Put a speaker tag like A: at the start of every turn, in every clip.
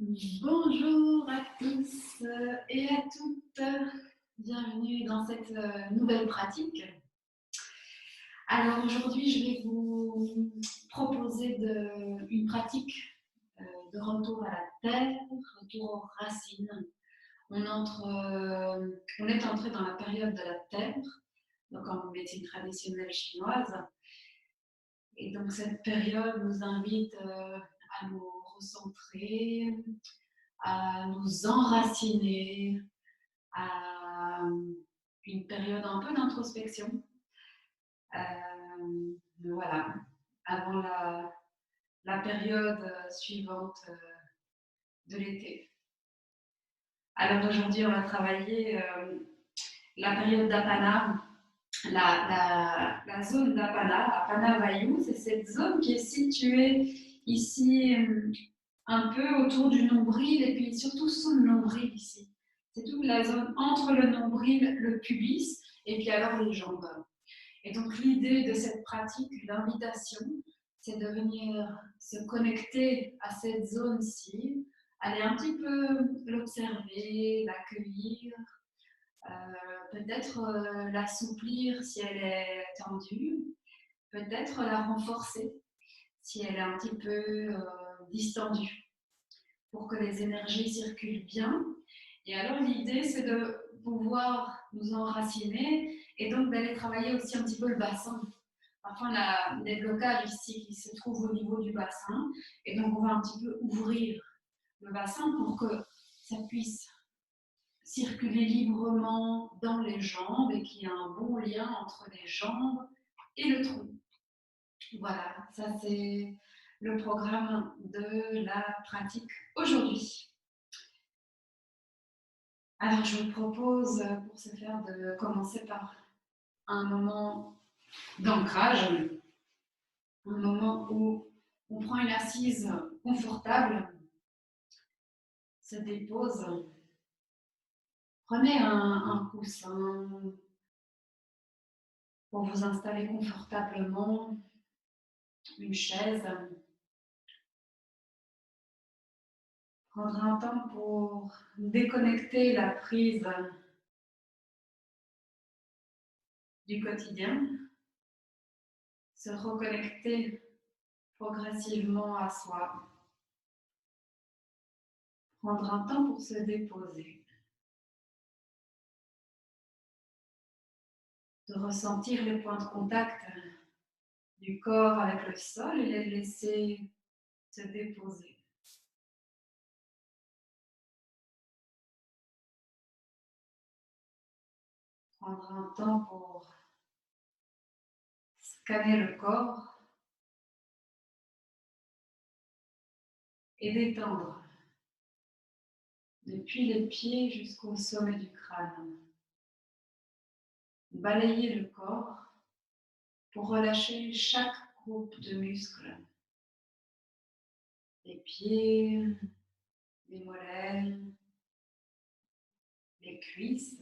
A: Bonjour à tous et à toutes, bienvenue dans cette nouvelle pratique. Alors aujourd'hui, je vais vous proposer une pratique de retour à la terre, retour aux racines. On est entré dans la période de la terre, donc en médecine traditionnelle chinoise, et donc cette période nous invite à nous recentrer, à nous enraciner, à une période un peu d'introspection. Voilà, avant la période suivante de l'été. Alors aujourd'hui, on va travailler la période d'Apana, la zone d'Apana, Apana Vayu, c'est cette zone qui est située ici un peu autour du nombril et puis surtout sous le nombril ici. C'est toute la zone entre le nombril, le pubis et puis alors les jambes. Et donc l'idée de cette pratique, l'invitation, c'est de venir se connecter à cette zone-ci, aller un petit peu l'observer, l'accueillir, peut-être l'assouplir si elle est tendue, peut-être la renforcer si elle est un petit peu distendue, pour que les énergies circulent bien. Et alors l'idée, c'est de pouvoir nous enraciner et donc d'aller travailler aussi un petit peu le bassin. Parfois, on a des blocages ici qui se trouvent au niveau du bassin et donc on va un petit peu ouvrir le bassin pour que ça puisse circuler librement dans les jambes et qu'il y ait un bon lien entre les jambes et le tronc. Voilà, ça c'est le programme de la pratique aujourd'hui. Alors, je vous propose pour ce faire de commencer par un moment d'ancrage, un moment où on prend une assise confortable, se dépose, prenez un coussin pour vous installer confortablement, une chaise, prendre un temps pour déconnecter la prise du quotidien, se reconnecter progressivement à soi, prendre un temps pour se déposer, de ressentir les points de contact du corps avec le sol et les laisser se déposer. Prendre un temps pour scanner le corps et détendre depuis les pieds jusqu'au sommet du crâne. Balayer le corps pour relâcher chaque groupe de muscles. Les pieds, les mollets, les cuisses,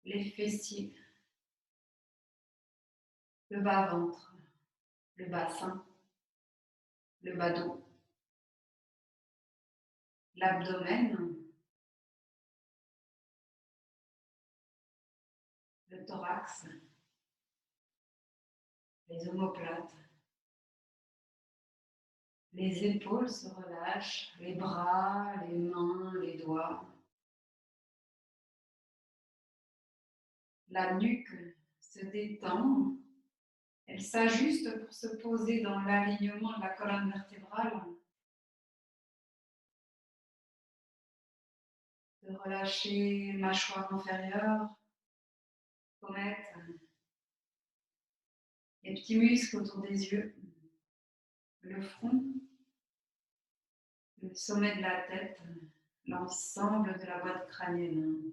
A: les fessiers, le bas-ventre, le bassin, le bas dos, l'abdomen, le thorax, les omoplates. Les épaules se relâchent, les bras, les mains, les doigts. La nuque se détend, elle s'ajuste pour se poser dans l'alignement de la colonne vertébrale. De relâcher mâchoire inférieure, pommette, les petits muscles autour des yeux, le front, le sommet de la tête, l'ensemble de la boîte crânienne.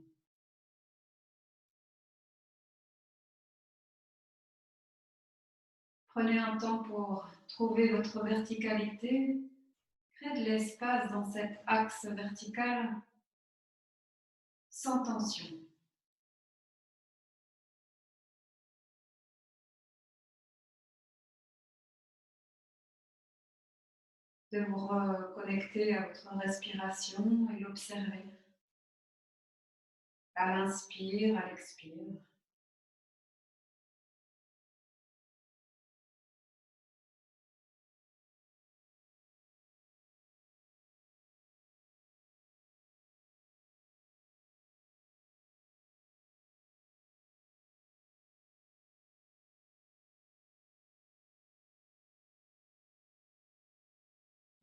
A: Prenez un temps pour trouver votre verticalité. Créez de l'espace dans cet axe vertical sans tension. de vous reconnecter à votre respiration et l'observer à l'inspire, à l'expire.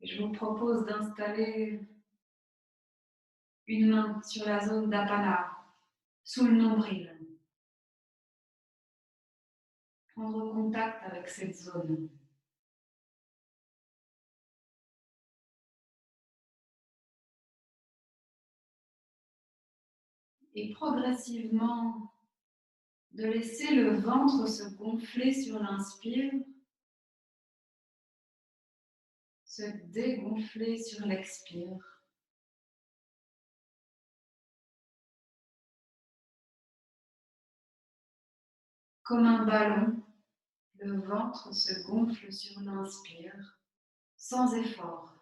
A: Et je vous propose d'installer une main sur la zone d'Apana, sous le nombril. Prendre contact avec cette zone. Et progressivement, de laisser le ventre se gonfler sur l'inspire, se dégonfler sur l'expire. Comme un ballon, le ventre se gonfle sur l'inspire, sans effort.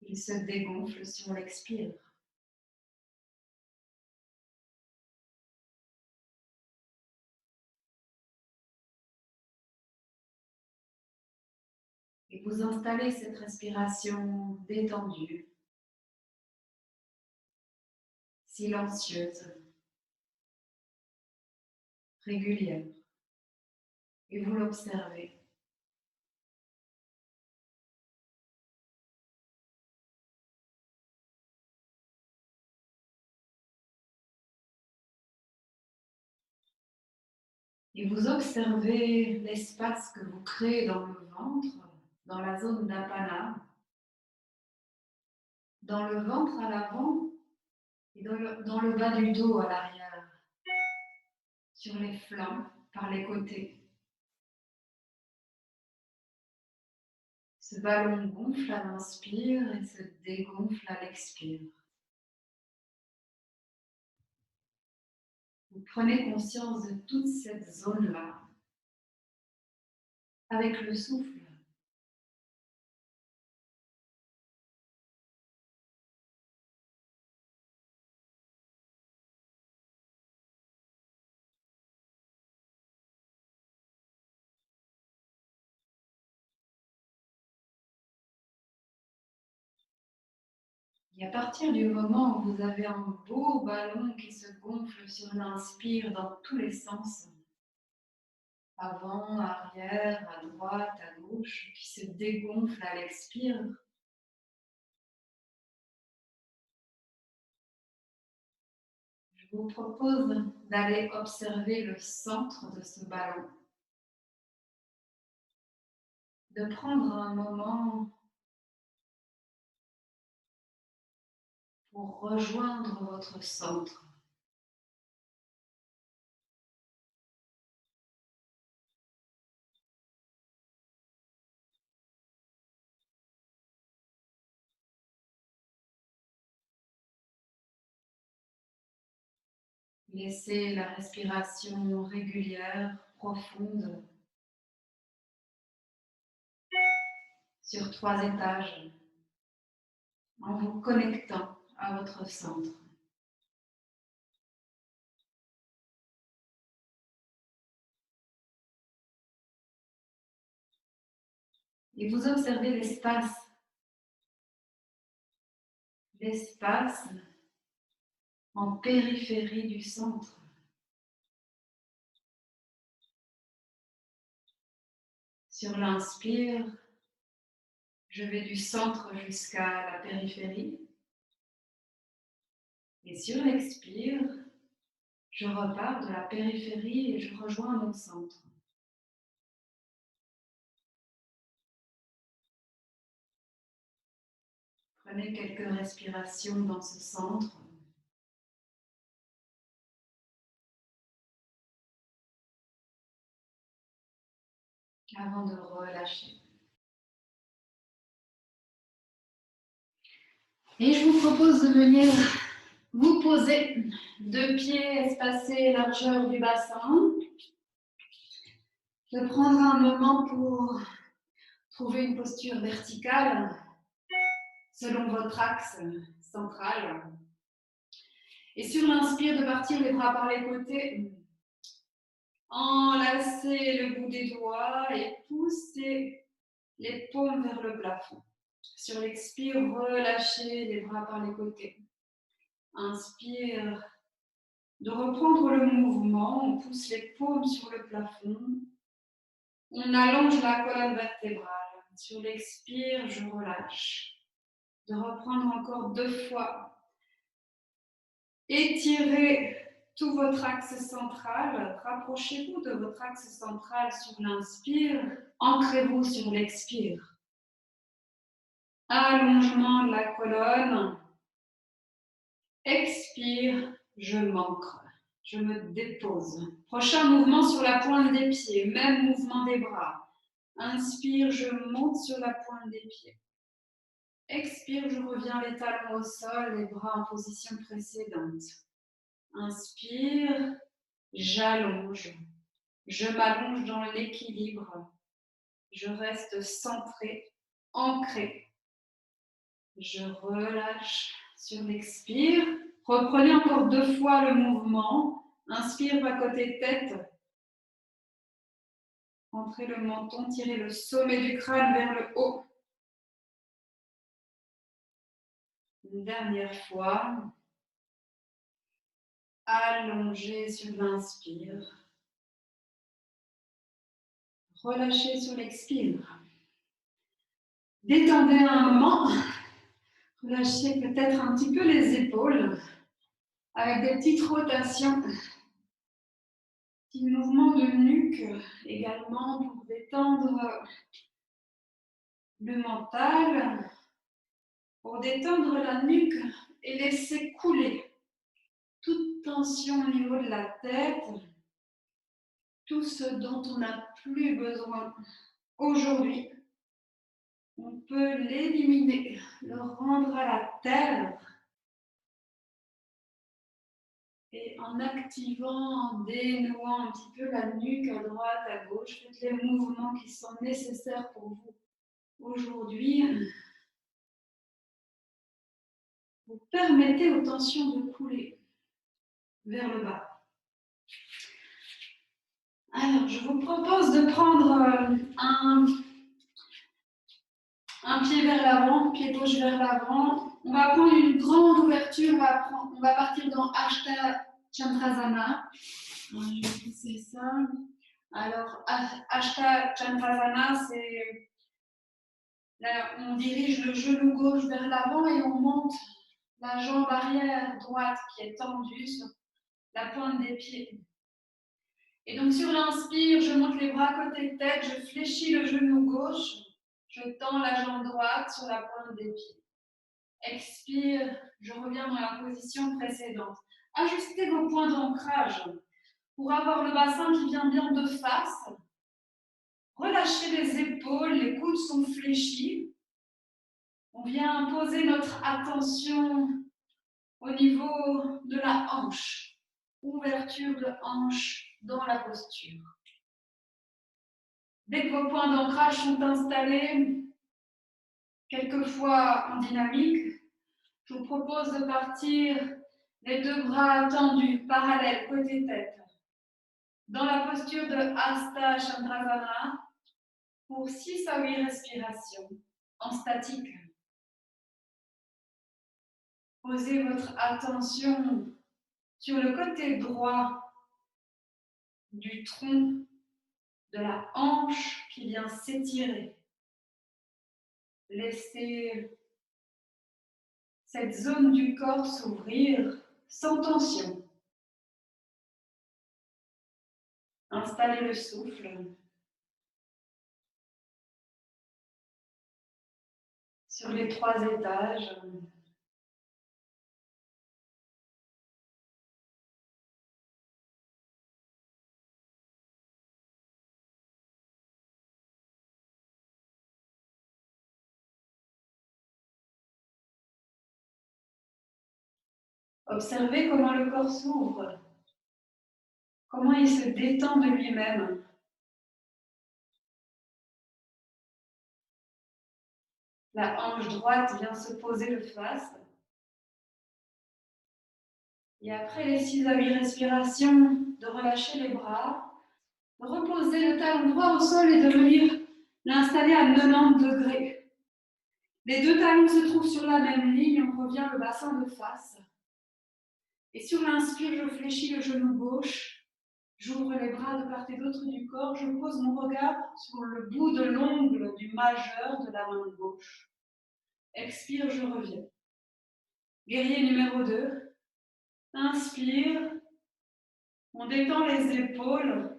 A: Il se dégonfle sur l'expire. Et vous installez cette respiration détendue, silencieuse, régulière. Et vous l'observez. Et vous observez l'espace que vous créez dans le ventre, dans la zone d'Apana, dans le ventre à l'avant et dans le bas du dos à l'arrière, sur les flancs, par les côtés. Ce ballon gonfle à l'inspire et se dégonfle à l'expire. Vous prenez conscience de toute cette zone-là avec le souffle. Et à partir du moment où vous avez un beau ballon qui se gonfle sur l'inspire dans tous les sens, avant, arrière, à droite, à gauche, qui se dégonfle à l'expire, je vous propose d'aller observer le centre de ce ballon, de prendre un moment pour rejoindre votre centre. Laissez la respiration régulière, profonde, sur 3 étages, en vous connectant à votre centre. Et vous observez l'espace en périphérie du centre. Sur l'inspire, je vais du centre jusqu'à la périphérie. Et sur l'expire, je repars de la périphérie et je rejoins mon centre. Prenez quelques respirations dans ce centre. Avant de relâcher. Et je vous propose de venir vous poser 2 pieds espacés largeur du bassin. De prendre un moment pour Trouvez une posture verticale selon votre axe central. Et sur l'inspire, de partir les bras par les côtés. Enlacez le bout des doigts et poussez les paumes vers le plafond. Sur l'expire, relâchez les bras par les côtés. Inspire, de reprendre le mouvement, on pousse les paumes sur le plafond. On allonge la colonne vertébrale. Sur l'expire, je relâche. De reprendre encore 2 fois. Étirez tout votre axe central. Rapprochez-vous de votre axe central sur l'inspire. Ancrez-vous sur l'expire. Allongement de la colonne. Expire, je m'ancre. Je me dépose. Prochain mouvement sur la pointe des pieds. Même mouvement des bras. Inspire, je monte sur la pointe des pieds. Expire, je reviens les talons au sol, les bras en position précédente. Inspire, j'allonge. Je m'allonge dans l'équilibre. Je reste centré, ancré. Je relâche sur l'expire. Reprenez encore 2 fois le mouvement. Inspire, bas côté tête. Entrez le menton, tirez le sommet du crâne vers le haut. Une dernière fois. Allongez sur l'inspire. Relâchez sur l'expire. Détendez un moment. Relâchez peut-être un petit peu les épaules avec des petites rotations. Petit mouvement de nuque également pour détendre le mental, pour détendre la nuque et laisser couler toute tension au niveau de la tête, tout ce dont on n'a plus besoin aujourd'hui. On peut l'éliminer, le rendre à la terre. Et en activant, en dénouant un petit peu la nuque à droite, à gauche, faites les mouvements qui sont nécessaires pour vous aujourd'hui. Vous permettez aux tensions de couler vers le bas. Alors, je vous propose de prendre un pied vers l'avant, pied gauche vers l'avant. On va prendre une grande ouverture, on va partir dans Ashta Chandrasana. Je vais pousser ça. Alors, Ashta Chandrasana, c'est là, on dirige le genou gauche vers l'avant et on monte la jambe arrière droite qui est tendue sur la pointe des pieds. Et donc sur l'inspire, je monte les bras côté tête, je fléchis le genou gauche, je tends la jambe droite sur la pointe des pieds. Expire, je reviens dans la position précédente. Ajustez vos points d'ancrage pour avoir le bassin qui vient bien de face. Relâchez les épaules, les coudes sont fléchis. On vient poser notre attention au niveau de la hanche. Ouverture de hanche dans la posture. Dès que vos points d'ancrage sont installés, quelquefois en dynamique, je vous propose de partir les 2 bras tendus, parallèles, côté tête, dans la posture de Hasta Chandrasana pour 6 à 8 respirations en statique. Posez votre attention sur le côté droit du tronc, de la hanche qui vient s'étirer. Laissez cette zone du corps s'ouvrir sans tension. Installez le souffle sur les 3 étages. Observez comment le corps s'ouvre, comment il se détend de lui-même. La hanche droite vient se poser de face. Et après les 6 à 8 respirations, de relâcher les bras, de reposer le talon droit au sol et de venir l'installer à 90 degrés. Les deux talons se trouvent sur la même ligne, on revient le bassin de face. Et sur l'inspire, je fléchis le genou gauche, j'ouvre les bras de part et d'autre du corps, je pose mon regard sur le bout de l'ongle du majeur de la main gauche. Expire, je reviens. Guerrier numéro 2. Inspire, on détend les épaules,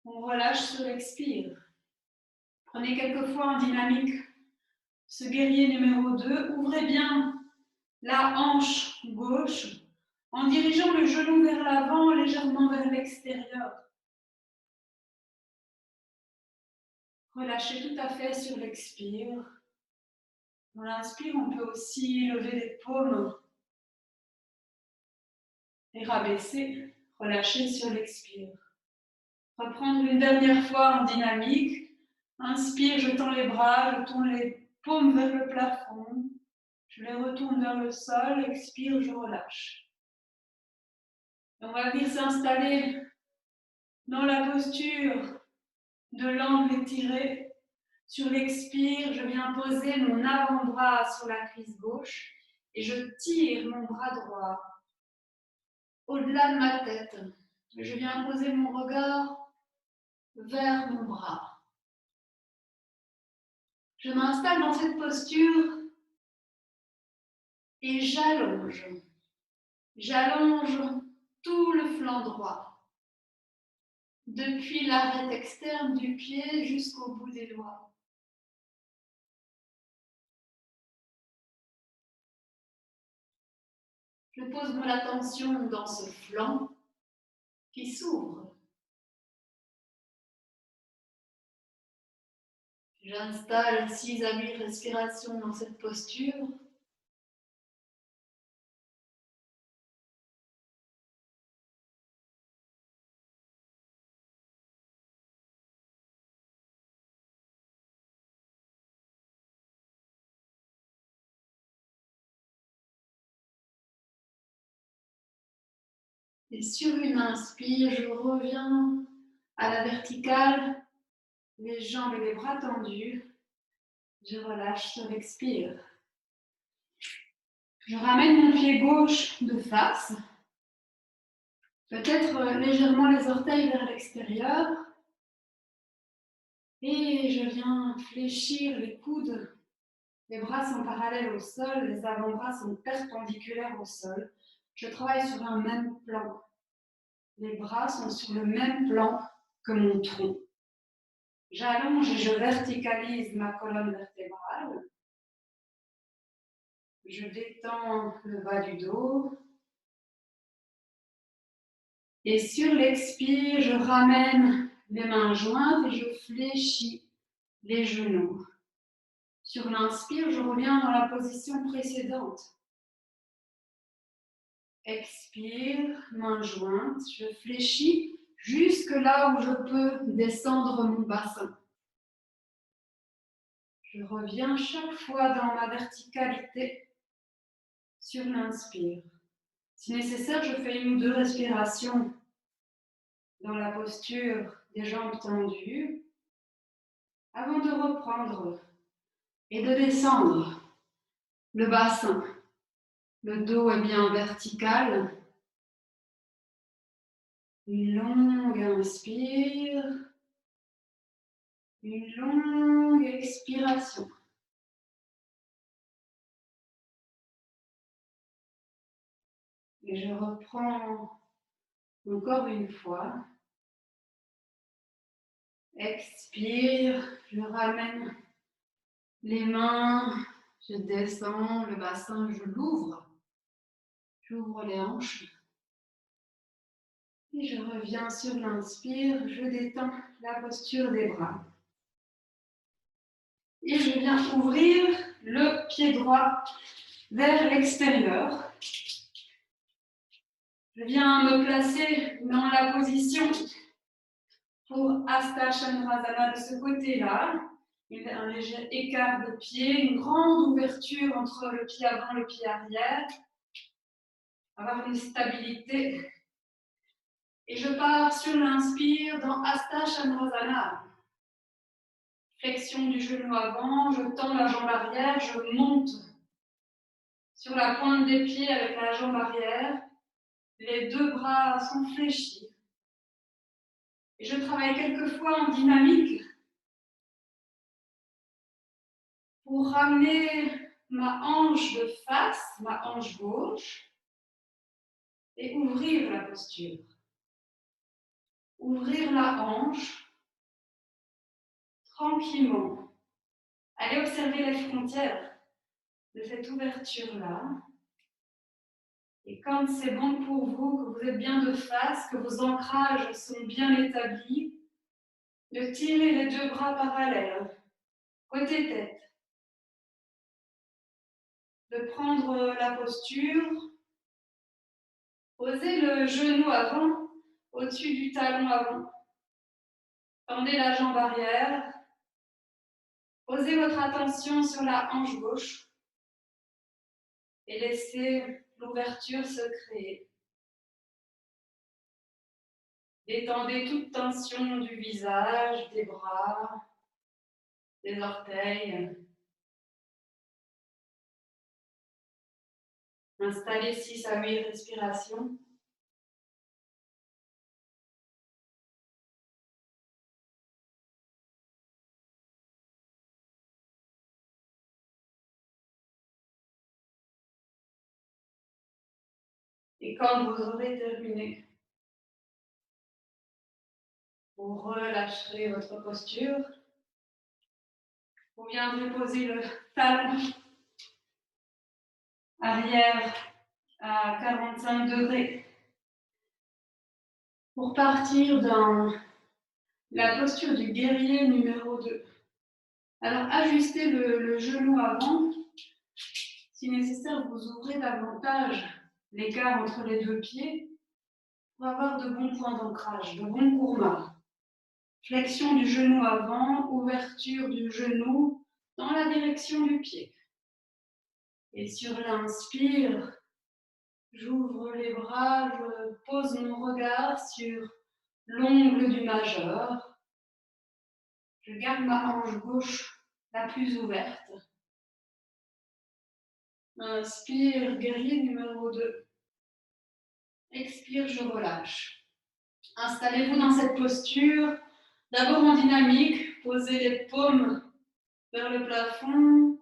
A: on relâche sur l'expire. Prenez quelques fois en dynamique ce guerrier numéro 2. Ouvrez bien la hanche gauche en dirigeant le genou vers l'avant, légèrement vers l'extérieur. Relâchez tout à fait sur l'expire. Dans l'inspire, on peut aussi lever les paumes et rabaisser. Relâcher sur l'expire. Reprendre une dernière fois en dynamique. Inspire, je tends les bras, je tourne les paumes vers le plafond. Je les retourne vers le sol. Expire, je relâche. On va venir s'installer dans la posture de l'angle étiré. Sur l'expire, je viens poser mon avant-bras sur la cuisse gauche et je tire mon bras droit au-delà de ma tête. Je viens poser mon regard vers mon bras. Je m'installe dans cette posture et j'allonge. J'allonge tout le flanc droit, depuis l'arête externe du pied jusqu'au bout des doigts. Je pose mon attention dans ce flanc qui s'ouvre. J'installe 6 à 8 respirations dans cette posture. Et sur une inspire, je reviens à la verticale, les jambes et les bras tendus. Je relâche sur l'expire. Je ramène mon pied gauche de face, peut-être légèrement les orteils vers l'extérieur. Et je viens fléchir les coudes. Les bras sont parallèles au sol, les avant-bras sont perpendiculaires au sol. Je travaille sur un même plan. Les bras sont sur le même plan que mon tronc. J'allonge et je verticalise ma colonne vertébrale. Je détends le bas du dos. Et sur l'expire, je ramène les mains jointes et je fléchis les genoux. Sur l'inspire, je reviens dans la position précédente. Expire, main jointe, je fléchis jusque là où je peux descendre mon bassin. Je reviens chaque fois dans ma verticalité sur l'inspire. Si nécessaire, je fais 1 ou 2 respirations dans la posture des jambes tendues avant de reprendre et de descendre le bassin. Le dos est bien vertical. Une longue inspire, une longue expiration. Et je reprends encore une fois. Expire, je ramène les mains, je descends le bassin, je l'ouvre. J'ouvre les hanches. Et je reviens sur l'inspire, je détends la posture des bras. Et je viens ouvrir le pied droit vers l'extérieur. Je viens me placer dans la position pour Hasta Chandrasana de ce côté-là. un léger écart de pied, une grande ouverture entre le pied avant et le pied arrière. Avoir une stabilité. Et je pars sur l'inspire dans Hasta Chandrasana. Flexion du genou avant, je tends la jambe arrière, je monte sur la pointe des pieds avec la jambe arrière. Les deux bras sont fléchis. Et je travaille quelquefois en dynamique pour ramener ma hanche de face, ma hanche gauche, et ouvrir la posture. Ouvrir la hanche tranquillement. Allez observer les frontières de cette ouverture-là. Et quand c'est bon pour vous, que vous êtes bien de face, que vos ancrages sont bien établis, de tirer les deux bras parallèles, côté tête. De prendre la posture, posez le genou avant, au-dessus du talon avant. Tendez la jambe arrière. Posez votre attention sur la hanche gauche et laissez l'ouverture se créer. Détendez toute tension du visage, des bras, des orteils. Installez 6 à 8 respirations. Et quand vous aurez terminé, vous relâcherez votre posture. Vous viendrez poser le talon arrière à 45 degrés pour partir dans la posture du guerrier numéro 2. Alors, ajustez le genou avant. Si nécessaire, vous ouvrez davantage l'écart entre les deux pieds pour avoir de bons points d'ancrage, de bons kurmas. Flexion du genou avant, ouverture du genou dans la direction du pied. Et sur l'inspire, j'ouvre les bras, je pose mon regard sur l'ongle du majeur. Je garde ma hanche gauche la plus ouverte. Inspire, guerrier numéro 2. Expire, je relâche. Installez-vous dans cette posture. D'abord en dynamique, posez les paumes vers le plafond.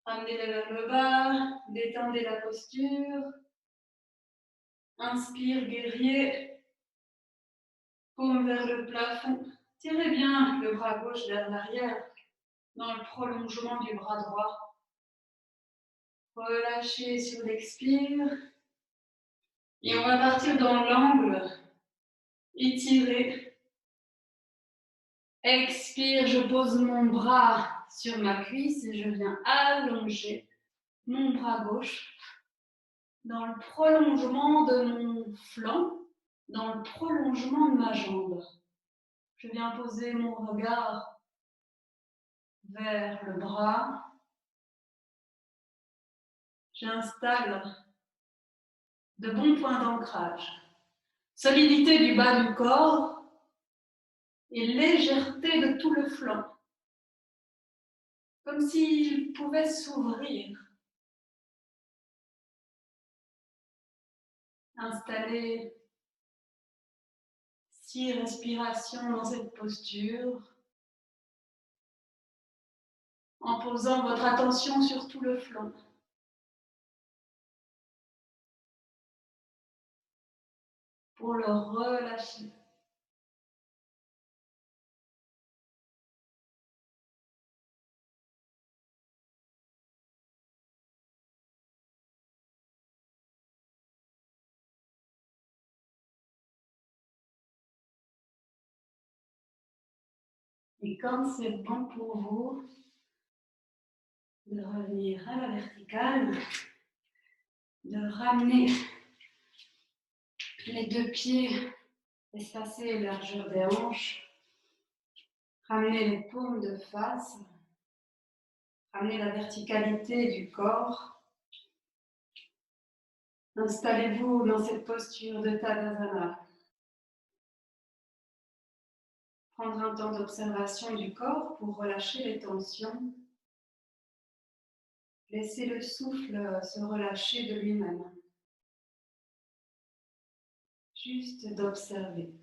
A: Ramenez-les vers le bas. Détendez la posture. Inspire, guerrier. Paume vers le plafond. Tirez bien le bras gauche vers l'arrière, dans le prolongement du bras droit. Relâchez sur l'expire. Et on va partir dans l'angle. Étirez. Expire, je pose mon bras sur ma cuisse et je viens allonger mon bras gauche dans le prolongement de mon flanc, dans le prolongement de ma jambe. Je viens poser mon regard vers le bras. J'installe de bons points d'ancrage. Solidité du bas du corps et légèreté de tout le flanc. Comme s'il pouvait s'ouvrir. Installez 6 respirations dans cette posture, en posant votre attention sur tout le flanc. Pour le relâcher. Et quand c'est bon pour vous, de revenir à la verticale, de ramener les deux pieds espacés largeur des hanches, Ramenez les paumes de face. Ramenez la verticalité du corps. Installez-vous dans cette posture de Tadasana. Prendre un temps d'observation du corps pour relâcher les tensions. Laissez le souffle se relâcher de lui-même. Juste d'observer.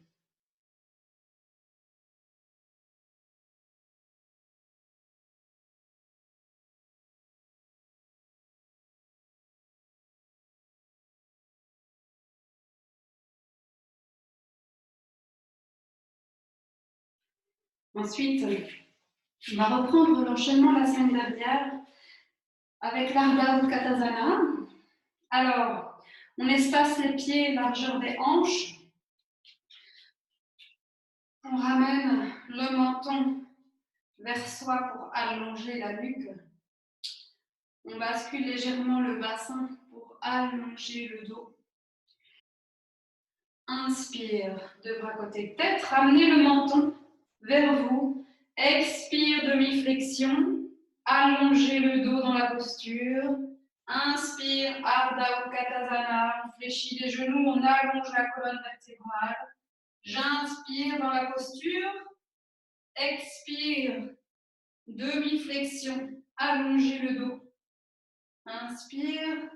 A: Ensuite, on va reprendre l'enchaînement de la semaine dernière avec l'Ardha Utkatasana. Alors, on espace les pieds largeur des hanches. On ramène le menton vers soi pour allonger la nuque. On bascule légèrement le bassin pour allonger le dos. Inspire, deux bras côté tête. Ramenez le menton vers vous. Expire, demi-flexion. Allongez le dos dans la posture. Inspire, Ardha Utkatasana. On fléchit les genoux, on allonge la colonne vertébrale. J'inspire dans la posture. Expire, demi-flexion. Allongez le dos. Inspire,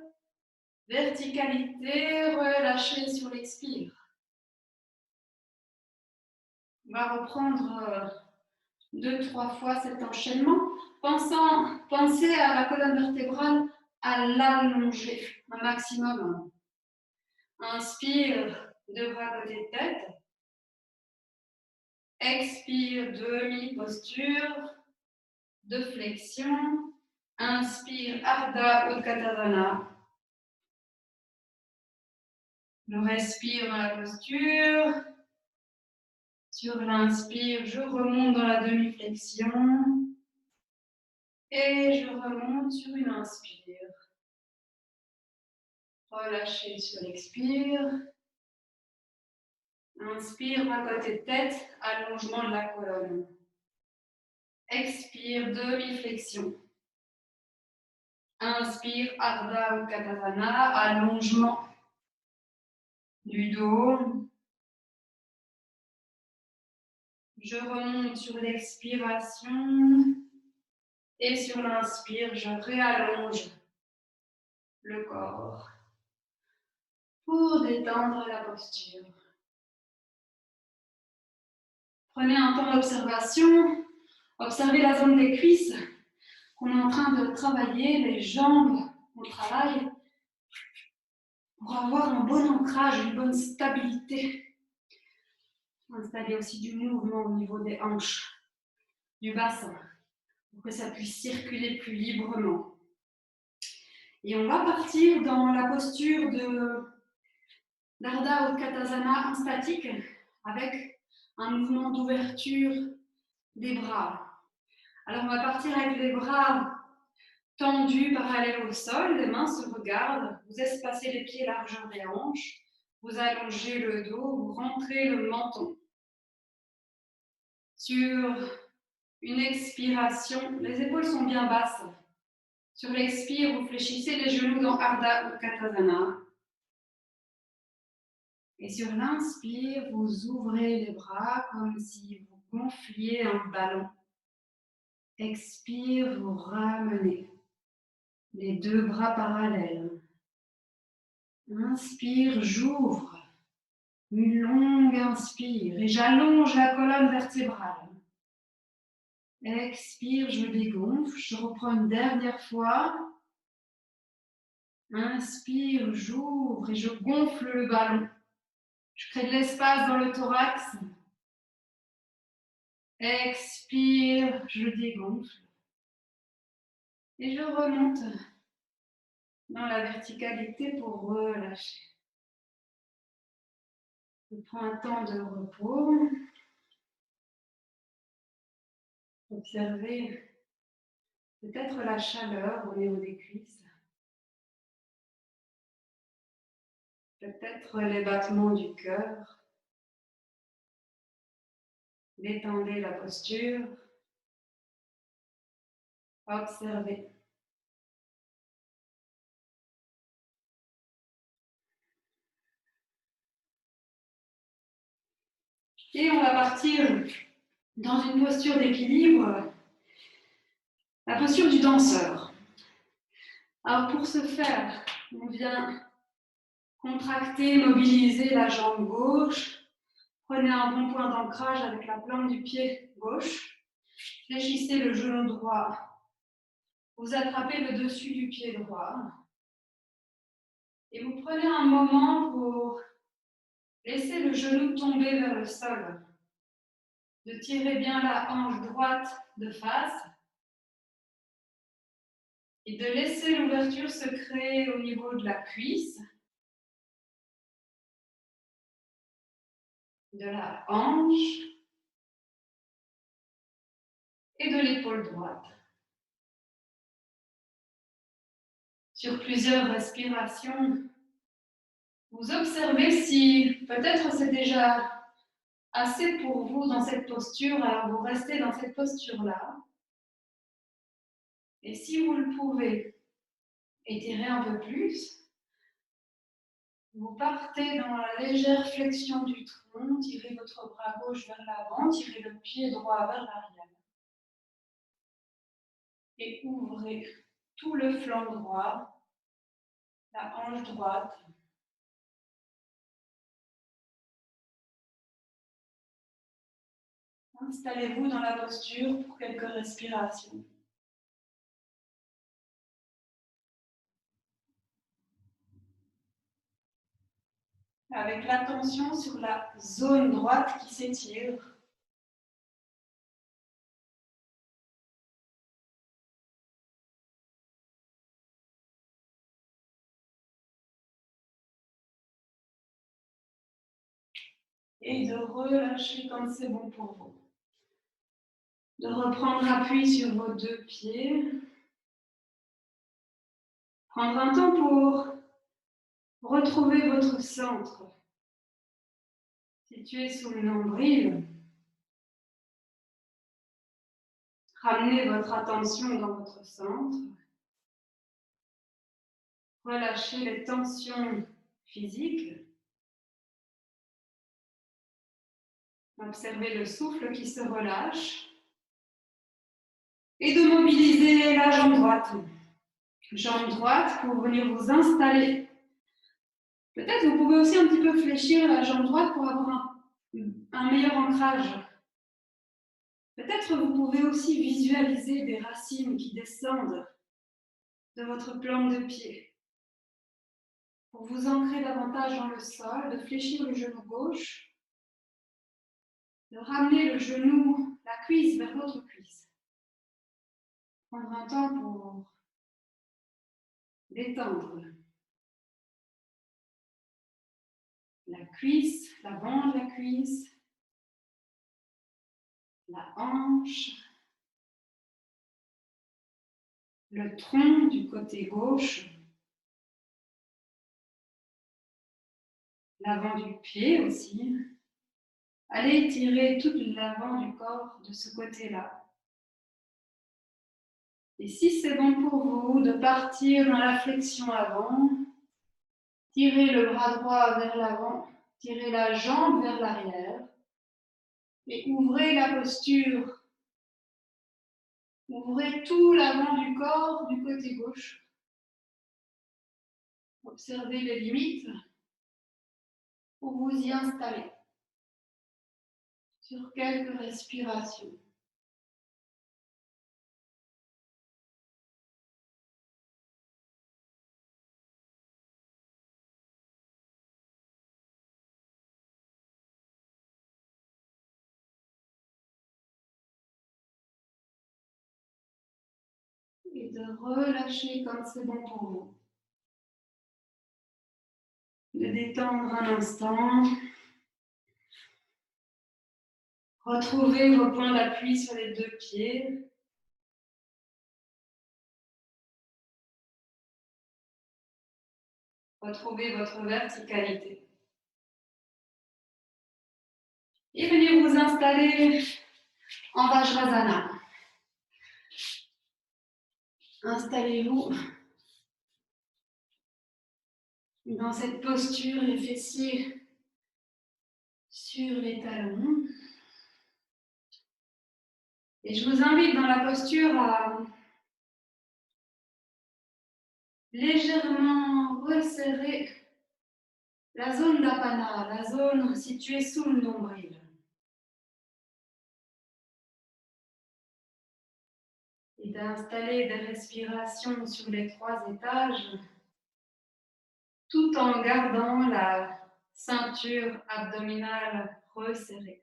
A: verticalité, relâchez sur l'expire. On va reprendre 2-3 fois cet enchaînement. Pensez à la colonne vertébrale, à l'allonger un maximum. Inspire, deux bras côté de tête. Expire, demi-posture de flexion. Inspire, Ardha Utkatasana. Je respire dans la posture. Sur l'inspire, je remonte dans la demi-flexion. Et je remonte sur une inspire. Relâchez sur l'expire. Inspire, bras côté de tête, allongement de la colonne. Expire, demi-flexion. Inspire, Ardha Utkatasana, allongement du dos. Je remonte sur l'expiration. Et sur l'inspire, je réallonge le corps pour détendre la posture. Prenez un temps d'observation. Observez la zone des cuisses qu'on est en train de travailler, les jambes qu'on travaille pour avoir un bon ancrage, une bonne stabilité. Installer aussi du mouvement au niveau des hanches, du bassin, pour que ça puisse circuler plus librement. Et on va partir dans la posture d'Ardha Utkatasana en statique avec un mouvement d'ouverture des bras. Alors on va partir avec les bras tendus parallèles au sol, les mains se regardent, vous espacez les pieds largeur des hanches, vous allongez le dos, vous rentrez le menton. Sur une expiration, les épaules sont bien basses. Sur l'expire, vous fléchissez les genoux dans Ardha Utkatasana. Et sur l'inspire, vous ouvrez les bras comme si vous gonfliez un ballon. Expire, vous ramenez les deux bras parallèles. Inspire, j'ouvre. Une longue inspire et j'allonge la colonne vertébrale. Expire, je dégonfle. Je reprends une dernière fois. Inspire, j'ouvre et je gonfle le ballon. Je crée de l'espace dans le thorax. Expire, je dégonfle. Et je remonte dans la verticalité pour relâcher. Je prends un temps de repos. Observez peut-être la chaleur au niveau des cuisses. Peut-être les battements du cœur. Détendez la posture. Observez. Et on va partir dans une posture d'équilibre, la posture du danseur. Alors pour ce faire, on vient contracter, mobiliser la jambe gauche. Prenez un bon point d'ancrage avec la plante du pied gauche. Fléchissez le genou droit. Vous attrapez le dessus du pied droit. Et vous prenez un moment pour laisser le genou tomber vers le sol. De tirer bien la hanche droite de face. Et de laisser l'ouverture se créer au niveau de la cuisse. De la hanche. Et de l'épaule droite. Sur plusieurs respirations, vous observez si peut-être c'est déjà assez pour vous dans cette posture, alors vous restez dans cette posture-là. Et si vous le pouvez, étirez un peu plus. Vous partez dans la légère flexion du tronc, tirez votre bras gauche vers l'avant, tirez le pied droit vers l'arrière. Et ouvrez tout le flanc droit, la hanche droite. Installez-vous dans la posture pour quelques respirations. Avec l'attention sur la zone droite qui s'étire. Et de relâcher quand c'est bon pour vous. De reprendre appui sur vos deux pieds. Prendre un temps pour retrouver votre centre. Situé sous le nombril. Ramenez votre attention dans votre centre. Relâchez les tensions physiques. Observez le souffle qui se relâche. Et de mobiliser la jambe droite. Jambe droite pour venir vous installer. Peut-être vous pouvez aussi un petit peu fléchir la jambe droite pour avoir un meilleur ancrage. Peut-être vous pouvez aussi visualiser des racines qui descendent de votre plante de pied. Pour vous ancrer davantage dans le sol, de fléchir le genou gauche, de ramener le genou, la cuisse vers l'autre cuisse. Prendre un temps pour détendre la cuisse, l'avant de la cuisse, la hanche, le tronc du côté gauche, l'avant du pied aussi. Allez étirer tout l'avant du corps de ce côté-là. Et si c'est bon pour vous de partir dans la flexion avant, tirez le bras droit vers l'avant, tirez la jambe vers l'arrière et ouvrez la posture. Ouvrez tout l'avant du corps du côté gauche. Observez les limites pour vous y installer sur quelques respirations. Et de relâcher quand c'est bon pour vous. De détendre un instant. Retrouvez vos points d'appui sur les deux pieds. Retrouvez votre verticalité. Et venez vous installer en Vajrasana. Installez-vous dans cette posture, les fessiers sur les talons. Et je vous invite dans la posture à légèrement resserrer la zone d'apana, la zone située sous le nombril. Et d'installer des respirations sur les 3 étages, tout en gardant la ceinture abdominale resserrée.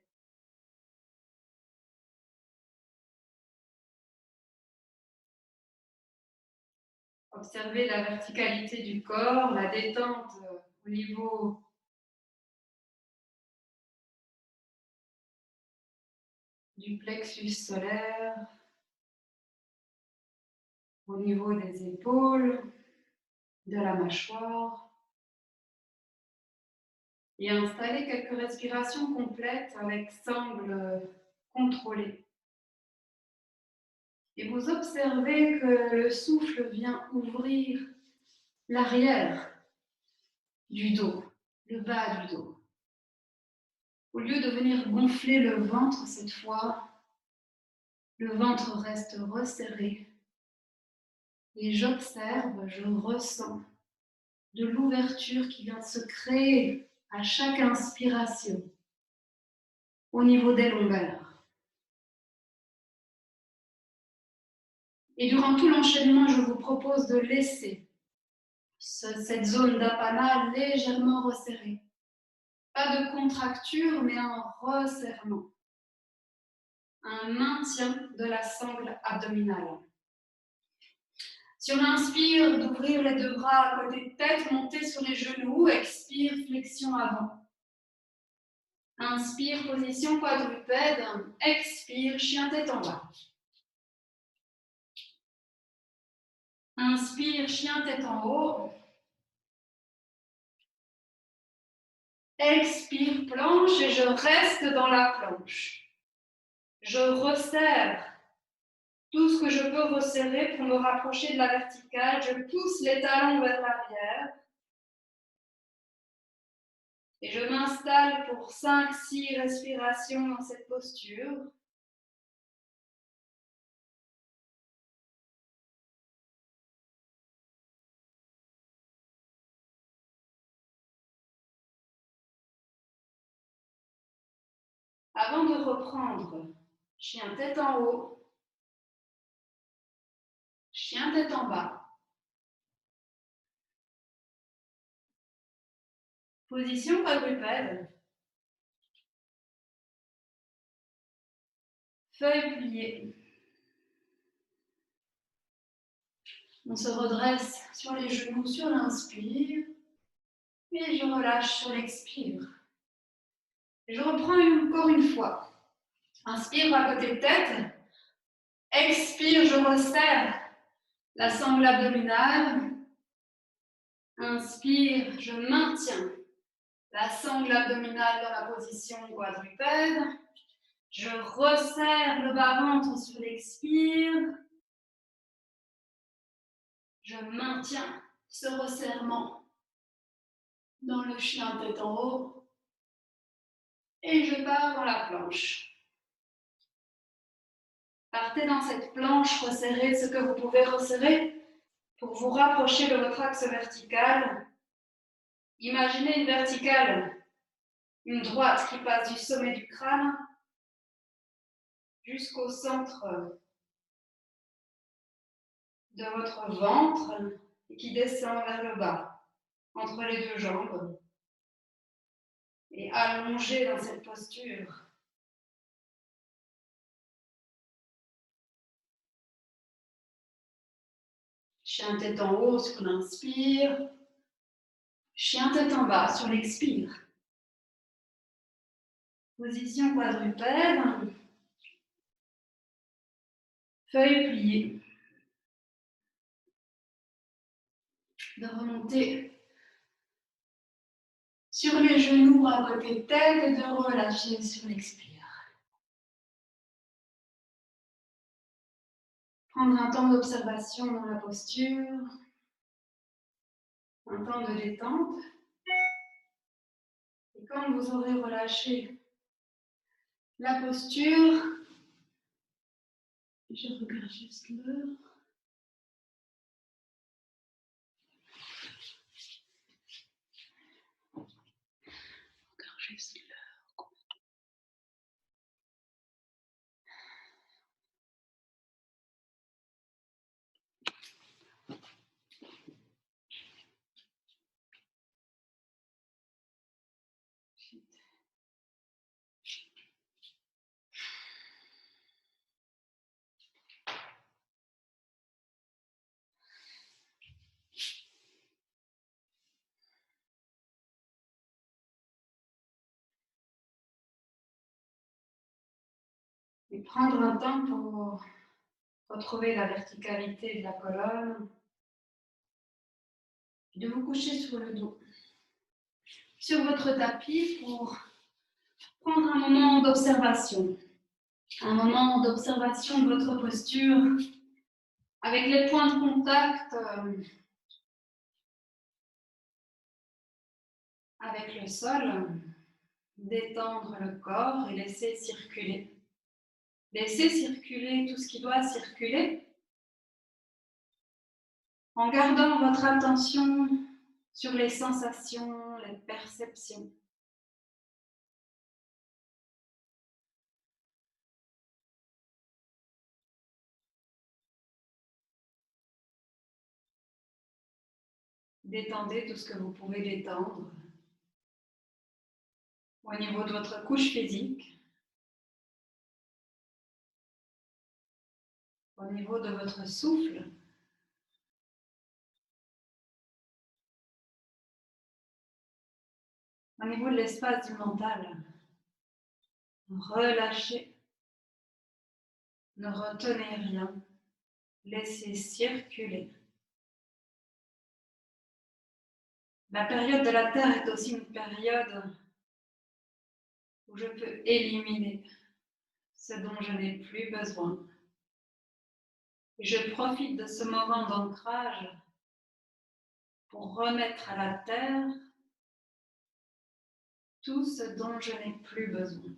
A: Observez la verticalité du corps, la détente au niveau du plexus solaire, au niveau des épaules, de la mâchoire. Et installez quelques respirations complètes avec sangle contrôlée. Et vous observez que le souffle vient ouvrir l'arrière du dos, le bas du dos. Au lieu de venir gonfler le ventre cette fois, le ventre reste resserré. Et j'observe, je ressens de l'ouverture qui vient de se créer à chaque inspiration au niveau des lombaires. Et durant tout l'enchaînement, je vous propose de laisser cette zone d'apana légèrement resserrée. Pas de contracture, mais un resserrement. Un maintien de la sangle abdominale. Si on inspire, d'ouvrir les 2 bras à côté de tête, monter sur les genoux, expire, flexion avant. Inspire, position quadrupède, expire, chien tête en bas. Inspire, chien tête en haut. Expire, planche et je reste dans la planche. Je resserre tout ce que je peux resserrer pour me rapprocher de la verticale. Je pousse les talons vers l'arrière. Et je m'installe pour 5-6 respirations dans cette posture. Avant de reprendre, chien tête en haut, chien tête en bas. Position quadrupède. Feuille pliée. On se redresse sur les genoux sur l'inspire et je relâche sur l'expire. Et je reprends encore une fois. Inspire à côté de tête. Expire, je resserre la sangle abdominale. Inspire, je maintiens la sangle abdominale dans la position quadrupède. Je resserre le bas-ventre sur l'expire. Je maintiens ce resserrement dans le chien tête en haut. Et je pars dans la planche. Partez dans cette planche, resserrez ce que vous pouvez resserrer pour vous rapprocher de votre axe vertical. Imaginez une verticale, une droite qui passe du sommet du crâne jusqu'au centre de votre ventre et qui descend vers le bas, entre les 2 jambes. Et allongé dans cette posture. Chien tête en haut sur l'inspire. Chien tête en bas sur l'expire. Position quadrupède. Feuille pliée. De remonter sur les genoux à côté de tête et de relâcher sur l'expire. Prendre un temps d'observation dans la posture, un temps de détente. Et quand vous aurez relâché la posture, je regarde juste l'heure. Et prendre un temps pour retrouver la verticalité de la colonne. Et de vous coucher sur le dos. Sur votre tapis pour prendre un moment d'observation. Un moment d'observation de votre posture avec les points de contact avec le sol. Détendre le corps et laisser circuler. Laissez circuler tout ce qui doit circuler en gardant votre attention sur les sensations, les perceptions. Détendez tout ce que vous pouvez détendre au niveau de votre couche physique, au niveau de votre souffle, au niveau de l'espace du mental. Relâchez, ne retenez rien, laissez circuler. La période de la Terre est aussi une période où je peux éliminer ce dont je n'ai plus besoin. Et je profite de ce moment d'ancrage pour remettre à la Terre tout ce dont je n'ai plus besoin.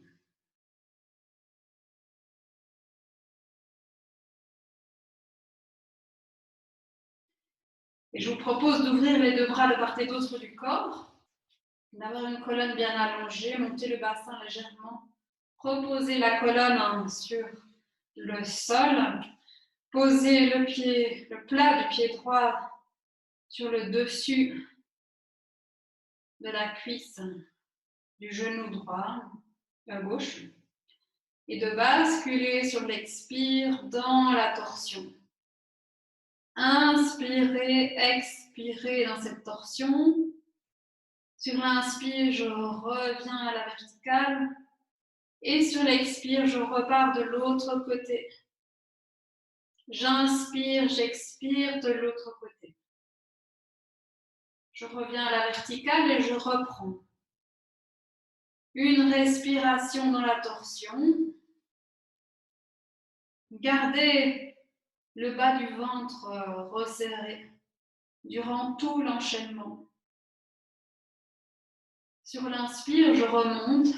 A: Et je vous propose d'ouvrir les deux bras de part et d'autre du corps, d'avoir une colonne bien allongée, monter le bassin légèrement, reposer la colonne sur le sol, poser le plat du pied droit sur le dessus de la cuisse du genou droit, gauche, et de basculer sur l'expire dans la torsion. Inspirez, expirez dans cette torsion. Sur l'inspire, je reviens à la verticale. Et sur l'expire, je repars de l'autre côté. J'inspire, j'expire de l'autre côté. Je reviens à la verticale et je reprends. Une respiration dans la torsion. Gardez le bas du ventre resserré durant tout l'enchaînement. Sur l'inspire, je remonte.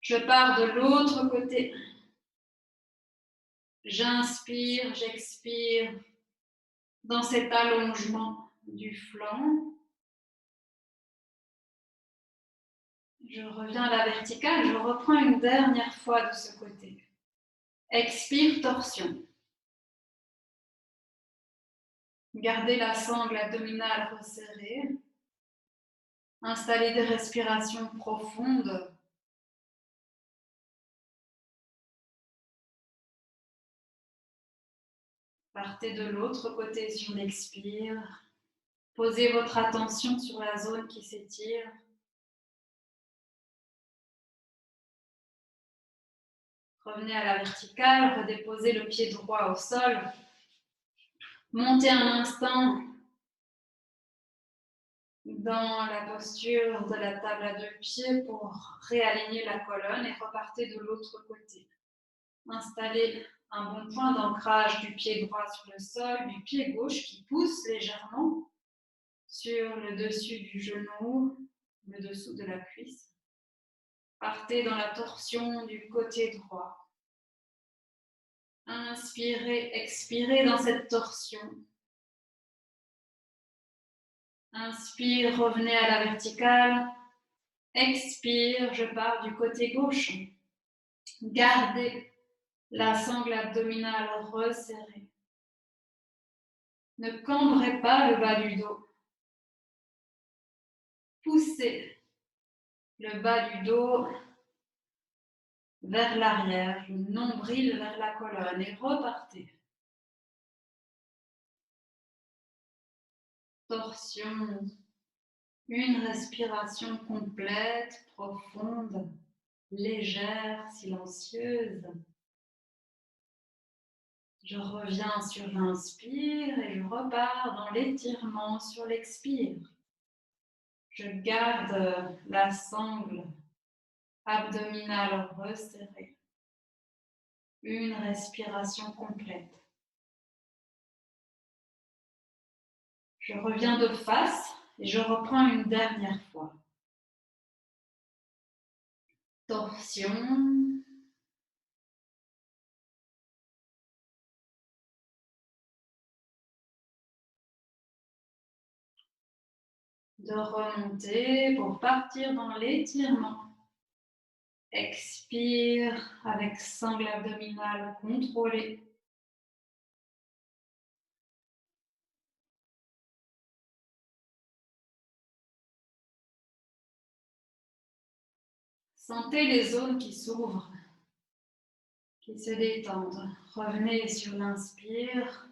A: Je pars de l'autre côté. J'inspire, j'expire dans cet allongement du flanc. Je reviens à la verticale, je reprends une dernière fois de ce côté. Expire, torsion. Gardez la sangle abdominale resserrée. Installez des respirations profondes. Partez de l'autre côté sur l'expire. Posez votre attention sur la zone qui s'étire. Revenez à la verticale, redéposez le pied droit au sol. Montez un instant dans la posture de la table à deux pieds pour réaligner la colonne et repartez de l'autre côté. Installez un bon point d'ancrage du pied droit sur le sol, du pied gauche qui pousse légèrement sur le dessus du genou, le dessous de la cuisse. Partez dans la torsion du côté droit. Inspirez, expirez dans cette torsion. Inspire, revenez à la verticale. Expire, je pars du côté gauche. Gardez la sangle abdominale resserrée. Ne cambrez pas le bas du dos. Poussez le bas du dos vers l'arrière, le nombril vers la colonne et repartez. Torsion. Une respiration complète, profonde, légère, silencieuse. Je reviens sur l'inspire et je repars dans l'étirement sur l'expire. Je garde la sangle abdominale resserrée. Une respiration complète. Je reviens de face et je reprends une dernière fois. Torsion. De remonter pour partir dans l'étirement. Expire avec sangle abdominale contrôlée. Sentez les zones qui s'ouvrent, qui se détendent. Revenez sur l'inspire.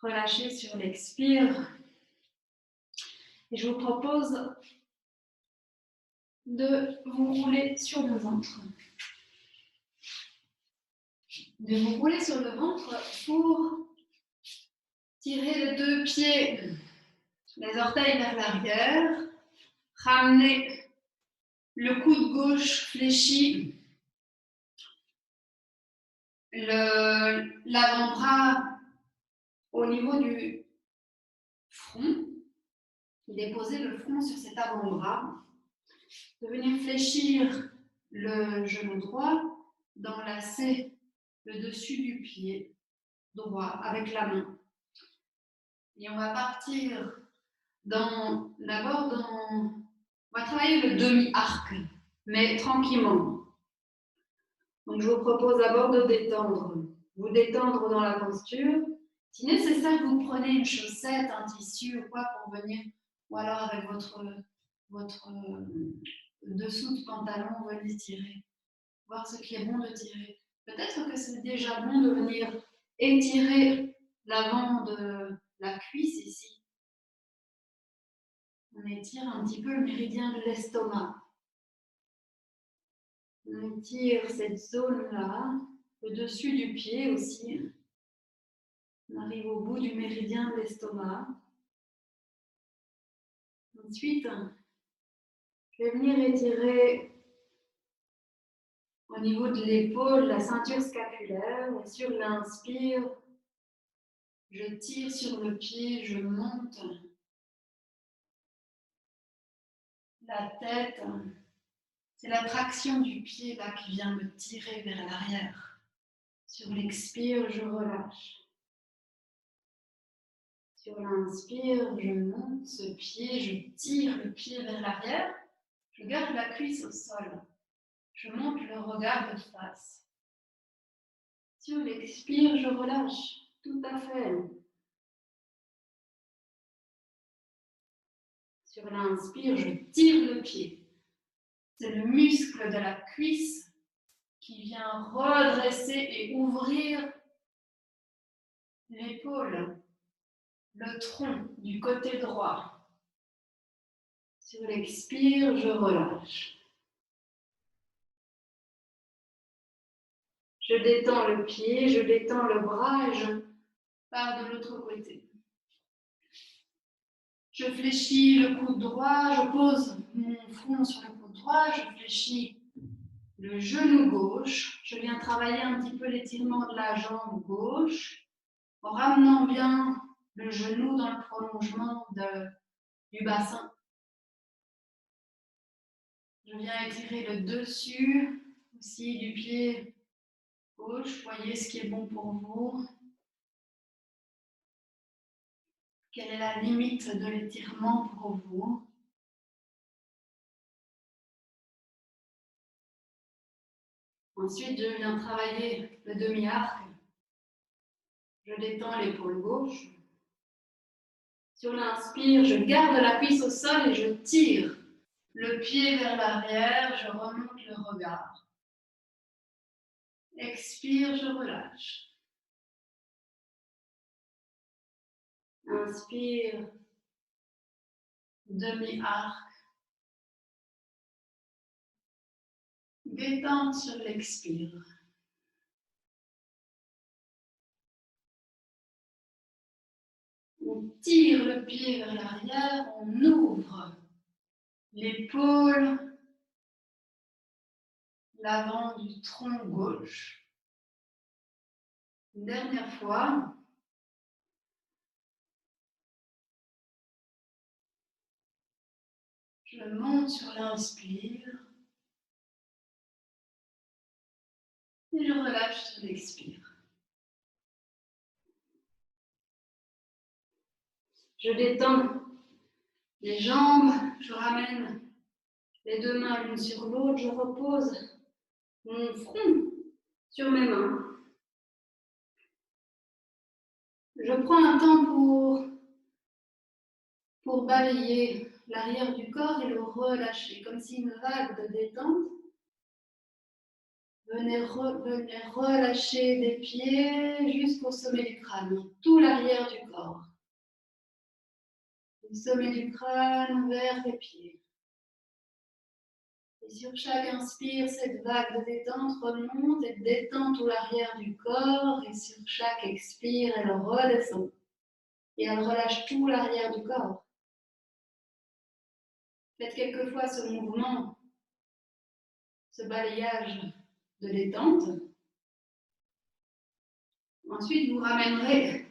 A: Relâchez sur l'expire. Et je vous propose de vous rouler sur le ventre. De vous rouler sur le ventre pour tirer les deux pieds, les orteils vers l'arrière. Ramenez le coude gauche fléchi, l'avant-bras au niveau du front. Déposez le front sur cet avant-bras. De venir fléchir le genou droit, d'enlacer le dessus du pied droit avec la main. Et on va partir on va travailler le demi-arc, mais tranquillement. Donc je vous propose d'abord de vous détendre dans la posture. Si nécessaire, vous prenez une chaussette, un tissu ou quoi pour venir, ou alors avec votre dessous de pantalon, venez tirer. Voir ce qui est bon de tirer. Peut-être que c'est déjà bon de venir étirer l'avant de la cuisse ici. On étire un petit peu le méridien de l'estomac. On étire cette zone-là, le dessus du pied aussi. On arrive au bout du méridien de l'estomac. Ensuite, je vais venir étirer au niveau de l'épaule, la ceinture scapulaire. Et sur l'inspire, je tire sur le pied, je monte la tête. C'est la traction du pied là qui vient me tirer vers l'arrière. Sur l'expire, je relâche. Sur l'inspire, je monte ce pied, je tire le pied vers l'arrière. Je garde la cuisse au sol. Je monte le regard de face. Sur l'expire, je relâche. Tout à fait. Sur l'inspire, je tire le pied. C'est le muscle de la cuisse qui vient redresser et ouvrir l'épaule, le tronc du côté droit. Sur l'expire, je relâche. Je détends le pied, je détends le bras et je pars de l'autre côté. Je fléchis le coude droit, je pose mon front sur le coude droit, je fléchis le genou gauche. Je viens travailler un petit peu l'étirement de la jambe gauche en ramenant bien le genou dans le prolongement du bassin. Je viens étirer le dessus aussi du pied gauche. Voyez ce qui est bon pour vous. Quelle est la limite de l'étirement pour vous? Ensuite, je viens travailler le demi-arc. Je détends l'épaule gauche. Sur l'inspire, je garde la cuisse au sol et je tire le pied vers l'arrière. Je remonte le regard. Expire, je relâche. Inspire, demi-arc. Détente sur l'expire. On tire le pied vers l'arrière, on ouvre l'épaule, l'avant du tronc gauche. Une dernière fois. Je monte sur l'inspire et je relâche sur l'expire. Je détends les jambes, je ramène les deux mains l'une sur l'autre, je repose mon front sur mes mains. Je prends un temps pour balayer l'arrière du corps et le relâcher, comme si une vague de détente venait relâcher des pieds jusqu'au sommet du crâne, tout l'arrière du corps. Du sommet du crâne vers les pieds. Et sur chaque inspire, cette vague de détente remonte et détend tout l'arrière du corps. Et sur chaque expire, elle redescend. Et elle relâche tout l'arrière du corps. Faites quelquefois ce mouvement, ce balayage de détente. Ensuite, vous ramènerez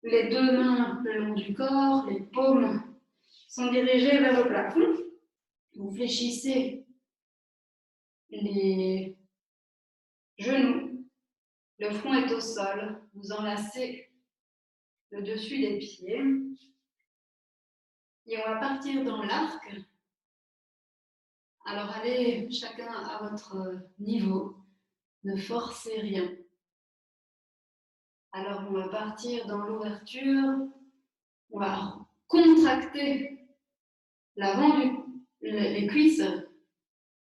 A: les deux mains le long du corps, les paumes sont dirigées vers le plafond. Vous fléchissez les genoux, le front est au sol, vous enlacez le dessus des pieds et on va partir dans l'arc. Alors allez chacun à votre niveau, ne forcez rien. Alors on va partir dans l'ouverture, on va contracter l'avant les cuisses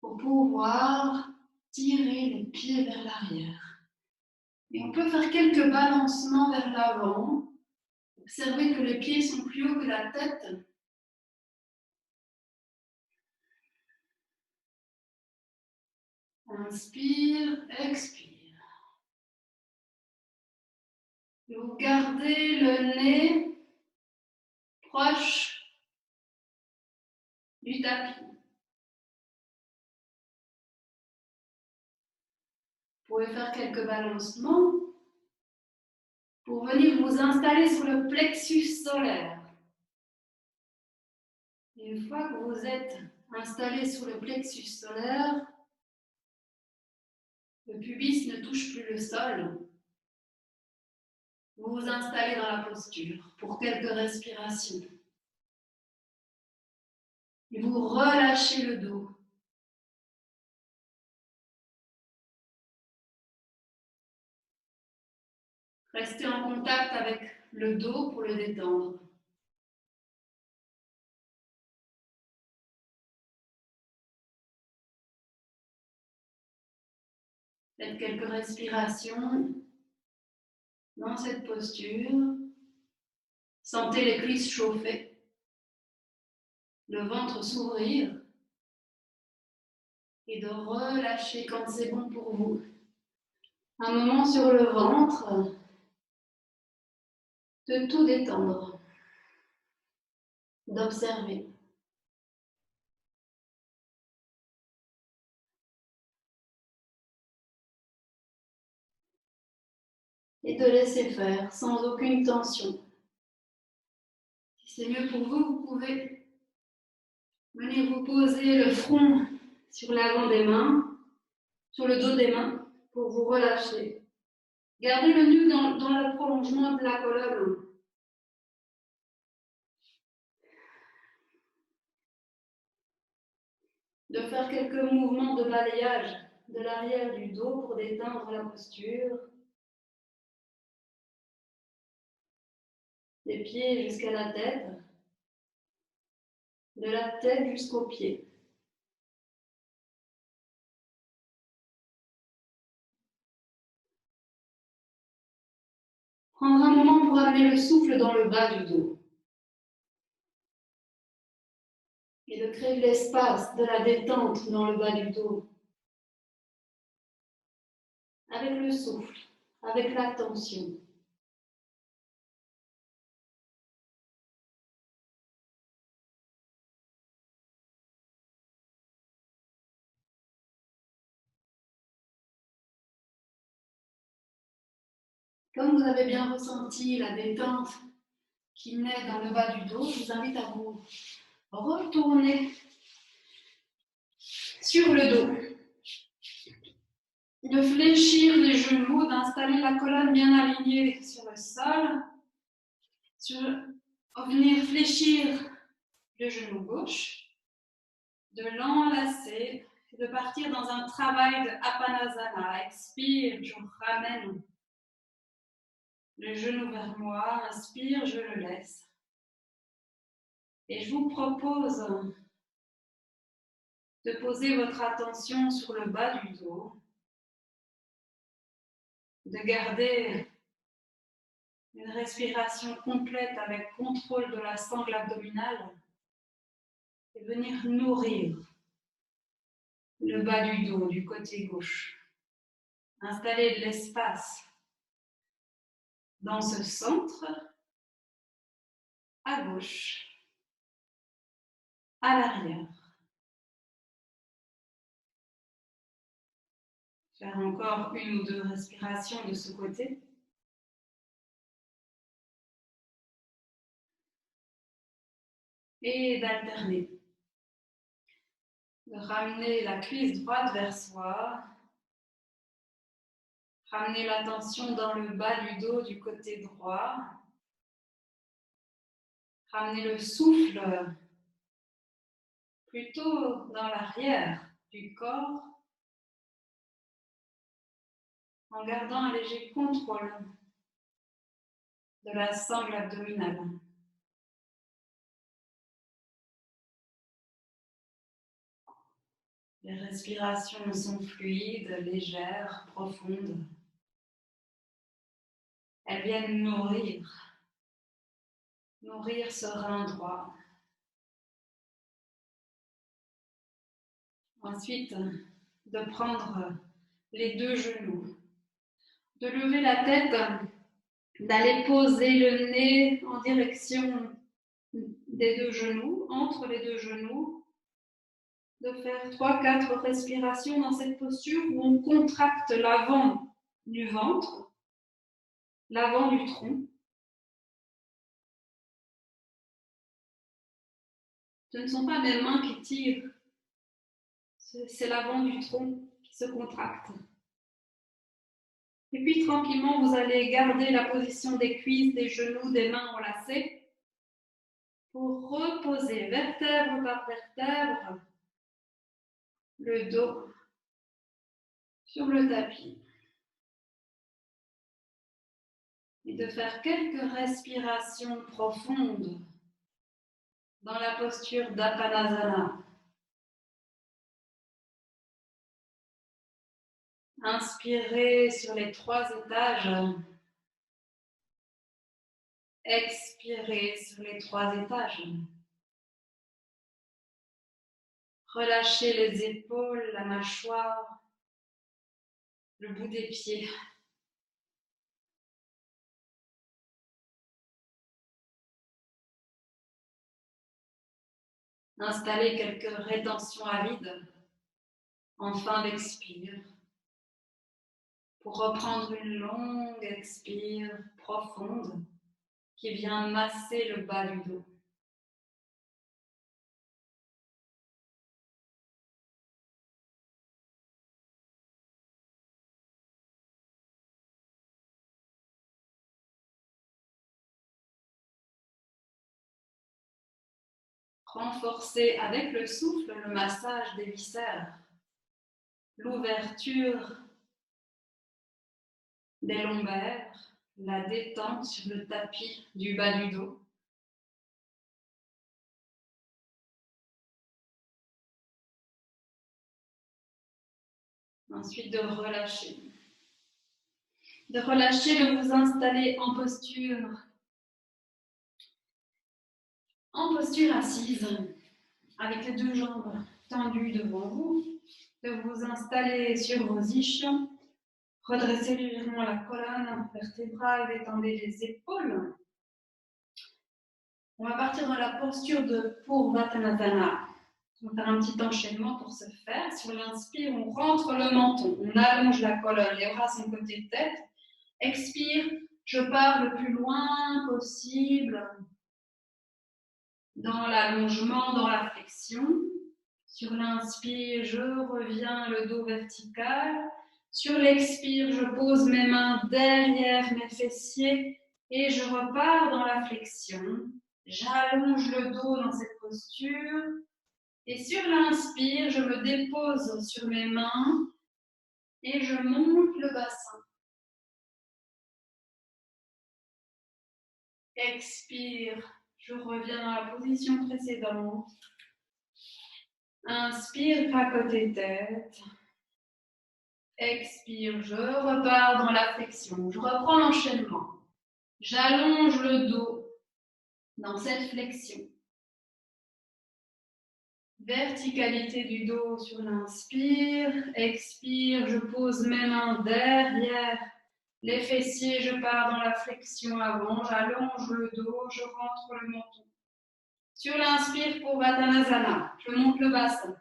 A: pour pouvoir tirer les pieds vers l'arrière. Et on peut faire quelques balancements vers l'avant. Observez que les pieds sont plus hauts que la tête. Inspire, expire. Vous gardez le nez proche du tapis. Vous pouvez faire quelques balancements pour venir vous installer sur le plexus solaire. Et une fois que vous êtes installé sur le plexus solaire, le pubis ne touche plus le sol. Vous vous installez dans la posture pour quelques respirations. Et vous relâchez le dos. Restez en contact avec le dos pour le détendre. Faites quelques respirations dans cette posture. Sentez les cuisses chauffer, le ventre s'ouvrir et de relâcher quand c'est bon pour vous. Un moment sur le ventre,
B: de tout détendre, d'observer. Et de laisser faire sans aucune tension. Si c'est mieux pour vous, vous pouvez venir vous poser le front sur l'avant des mains, sur le dos des mains, pour vous relâcher. Gardez le nœud dans le prolongement de la colonne. De faire quelques mouvements de balayage de l'arrière du dos pour détendre la posture. Des pieds jusqu'à la tête, de la tête jusqu'aux pieds. Prendre un moment pour amener le souffle dans le bas du dos. Et de créer de l'espace, de la détente dans le bas du dos. Avec le souffle, avec la tension. Comme vous avez bien ressenti la détente qui naît dans le bas du dos, je vous invite à vous retourner sur le dos. De fléchir les genoux, d'installer la colonne bien alignée sur le sol. Venir fléchir le genou gauche, de l'enlacer, de partir dans un travail de Apanasana. Expire, je ramène le genou vers moi, inspire, je le laisse. Et je vous propose de poser votre attention sur le bas du dos, de garder une respiration complète avec contrôle de la sangle abdominale et venir nourrir le bas du dos du côté gauche. Installer de l'espace dans ce centre, à gauche, à l'arrière. Faire encore une ou deux respirations de ce côté. Et d'alterner. De ramener la cuisse droite vers soi. Ramener l'attention dans le bas du dos du côté droit. Ramener le souffle plutôt dans l'arrière du corps en gardant un léger contrôle de la sangle abdominale. Les respirations sont fluides, légères, profondes. Elles viennent nourrir ce rein droit. Ensuite, de prendre les deux genoux, de lever la tête, d'aller poser le nez en direction des deux genoux, entre les deux genoux, de faire 3-4 respirations dans cette posture où on contracte l'avant du ventre, l'avant du tronc. Ce ne sont pas mes mains qui tirent, c'est l'avant du tronc qui se contracte. Et puis tranquillement, vous allez garder la position des cuisses, des genoux, des mains enlacées pour reposer vertèbre par vertèbre le dos sur le tapis. Et de faire quelques respirations profondes dans la posture d'Apanasana. Inspirez sur les 3 étages. Expirez sur les 3 étages. Relâchez les épaules, la mâchoire, le bout des pieds. installer quelques rétentions à vide en fin d'expire, pour reprendre une longue expire profonde qui vient masser le bas du dos. Renforcer avec le souffle le massage des viscères, l'ouverture des lombaires, la détente sur le tapis du bas du dos. Ensuite, de relâcher. De relâcher, de vous installer en posture assise, avec les deux jambes tendues devant vous. De vous installer sur vos ischions. Redressez légèrement la colonne vertébrale, détendez les épaules. On va partir dans la posture de Purvottanasana. On va faire un petit enchaînement pour ce faire. Sur l'inspire, on rentre le menton, on allonge la colonne, les bras sont côté tête. Expire, je pars le plus loin possible dans l'allongement, dans la flexion. Sur l'inspire, je reviens le dos vertical. Sur l'expire, je pose mes mains derrière mes fessiers et je repars dans la flexion. J'allonge le dos dans cette posture. Et sur l'inspire, je me dépose sur mes mains et je monte le bassin. Expire, je reviens dans la position précédente. Inspire, pas côté tête. Expire, je repars dans la flexion. Je reprends l'enchaînement. J'allonge le dos dans cette flexion. Verticalité du dos sur l'inspire. Expire, je pose mes mains derrière les fessiers. Je pars dans la flexion avant. J'allonge le dos, je rentre le menton. Sur l'inspire, Purvottanasana, je monte le bassin.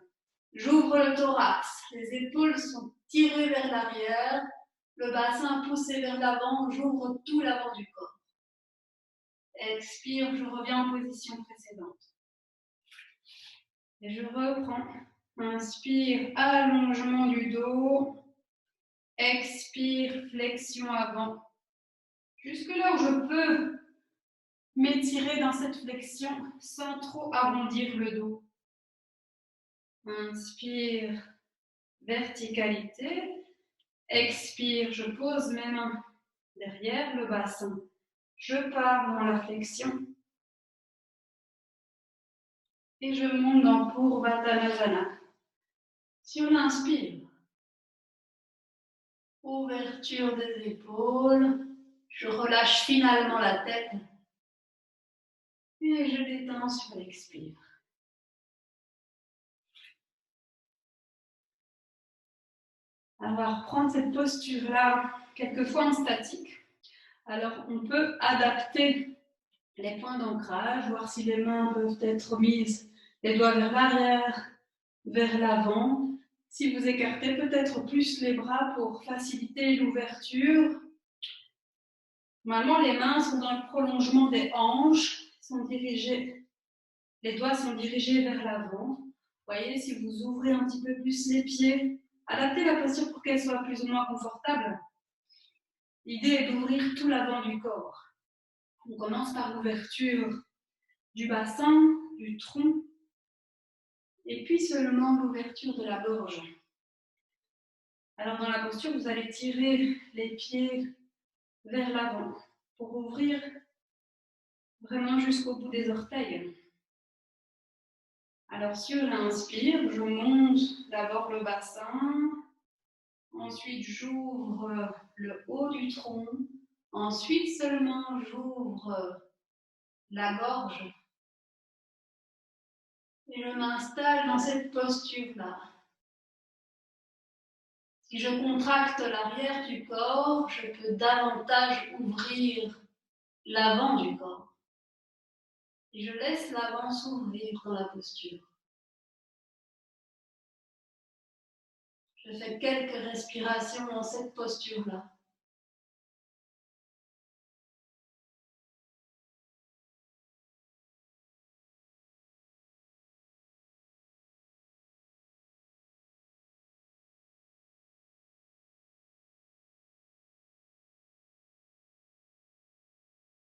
B: J'ouvre le thorax. Les épaules sont tirées vers l'arrière. Le bassin poussé vers l'avant. J'ouvre tout l'avant du corps. Expire, je reviens en position précédente. Et je reprends. Inspire, allongement du dos. Expire, flexion avant. Jusque là où je peux m'étirer dans cette flexion sans trop arrondir le dos. Inspire, verticalité. Expire, je pose mes mains derrière le bassin. Je pars dans la flexion. Et je monte dans Purvottanasana. Sur l'inspire, ouverture des épaules. Je relâche finalement la tête. Et je détends sur l'expire. On va reprendre cette posture-là, quelquefois en statique. Alors, on peut adapter les points d'ancrage, voir si les mains peuvent être mises, les doigts vers l'arrière, vers l'avant. Si vous écartez peut-être plus les bras pour faciliter l'ouverture. Normalement, les mains sont dans le prolongement des hanches, les doigts sont dirigés vers l'avant. Vous voyez, si vous ouvrez un petit peu plus les pieds, adaptez la posture pour qu'elle soit plus ou moins confortable. L'idée est d'ouvrir tout l'avant du corps. On commence par l'ouverture du bassin, du tronc, et puis seulement l'ouverture de la gorge. Alors dans la posture, vous allez tirer les pieds vers l'avant pour ouvrir vraiment jusqu'au bout des orteils. Alors sur l'inspire, je monte d'abord le bassin, ensuite j'ouvre le haut du tronc, ensuite seulement j'ouvre la gorge et je m'installe dans cette posture-là. Si je contracte l'arrière du corps, je peux davantage ouvrir l'avant du corps. Et je laisse l'avant s'ouvrir dans la posture. Je fais quelques respirations dans cette posture-là.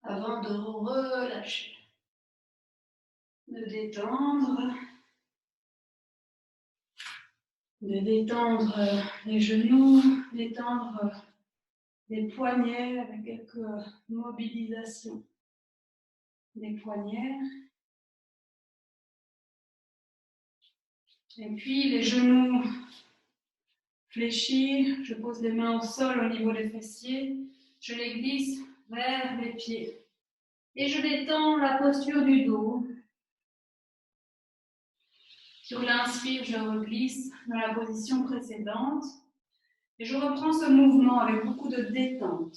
B: Avant de relâcher, de détendre les genoux, détendre les poignets avec quelques mobilisations des poignets. Et puis les genoux fléchis, je pose les mains au sol au niveau des fessiers, je les glisse vers les pieds. Et je détends la posture du dos. Sur l'inspire, je reglisse dans la position précédente. Et je reprends ce mouvement avec beaucoup de détente.